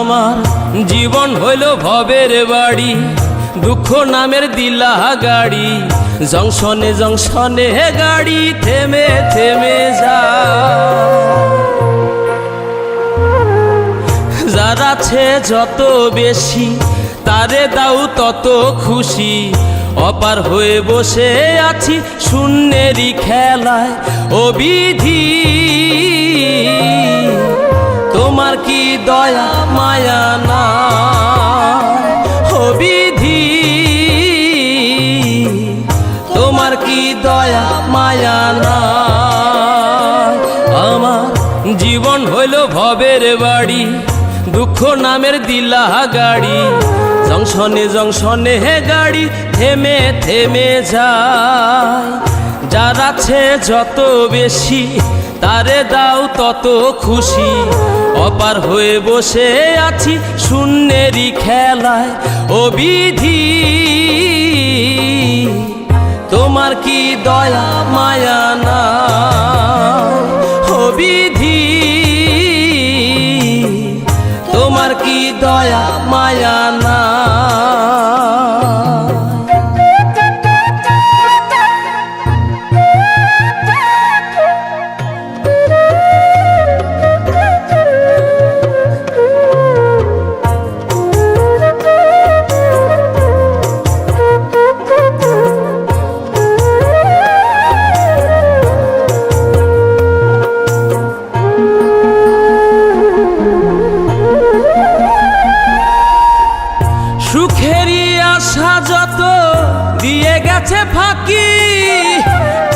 আমার জীবন হইল ভবের বাড়ি, দুঃখ নামের দিলা গাড়ি। জংশনে জংশনে গাড়ি থেমে থেমে যায়। যার আছে যত বেশি তারে দাও তত খুশি। অপার হয়ে বসে আছি শূন্যেরই খেলায়। ও বিধি তোমার কি দয়া মায়া না? ও বিধি তোমার কি দয়া মায়া না? আমার জীবন হইল ভবের বাড়ি, দুঃখ নামের দিলা গাড়ি। জংশনে জংশনে গাড়ি থেমে থেমে যায়। যার আছে যত বেশি তারে দাও তত খুশি। অপার হয়ে বসে আছি শূন্যেরই খেলায়। ও বিধি তোমার কি দয়া মায়া না? ও বিধি তোমার কি দয়া মায়া না? সুখেরই আশা যত দিয়ে গেছে ফাঁকি,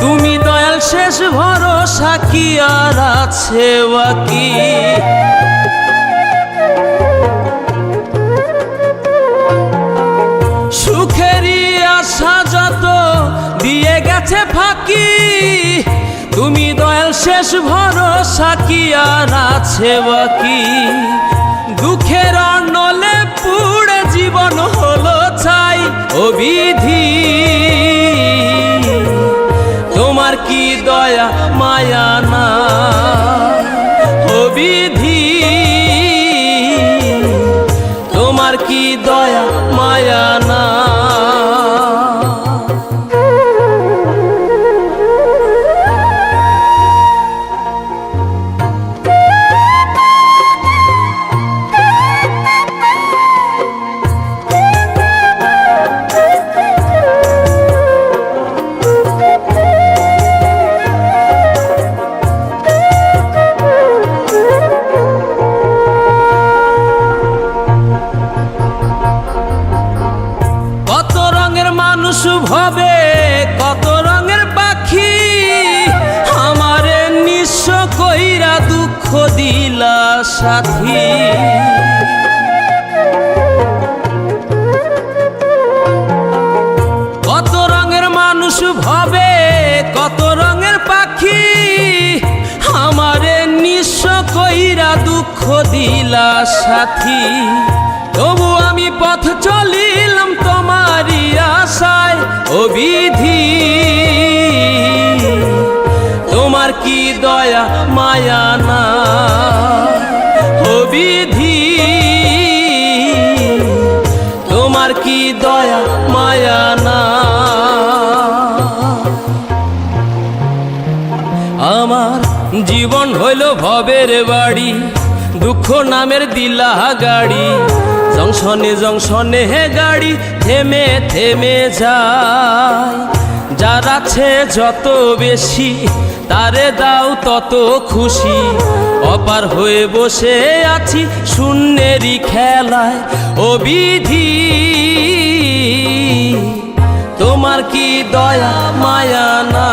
তুমি দয়াল শেষ ভরসা কি আর আছে বাকি? সুখেরই আশা যত দিয়ে গেছে ফাঁকি, তুমি দয়াল শেষ ভরসা কি আর আছে বাকি? দুঃখের অনলে পুড়ে জীবন হলো ছাই। ও বিধি তোমার কি দয়া মায়া না? ও বিধি তোমার কি দয়া মায়া না? মানুষ ভবে কত রঙের পাখি, আমারে নিঃস্ব কইরা দুঃখ দিলা সাথী। কত রঙের মানুষ ভবে কত রঙের পাখি, আমারে নিঃস্ব কইরা দুঃখ দিলা সাথী। তবু আমি পথ চলিলাম তোমারই আশায়। ও বিধি তোমার কি দয়া মায়া না? ও বিধি তোমার কি দয়া মায়া না? আমার জীবন হইল ভবের বাড়ি, দুঃখ নামের দিলা গাড়ি। জংশনে জংশনে গাড়ি থেমে থেমে যায়। যার আছে যত বেশি তারে দাও তত খুশি। অপার হয়ে বসে আছি শূন্যেরই খেলায়। ও বিধি তোমার কি দয়া মায়া না?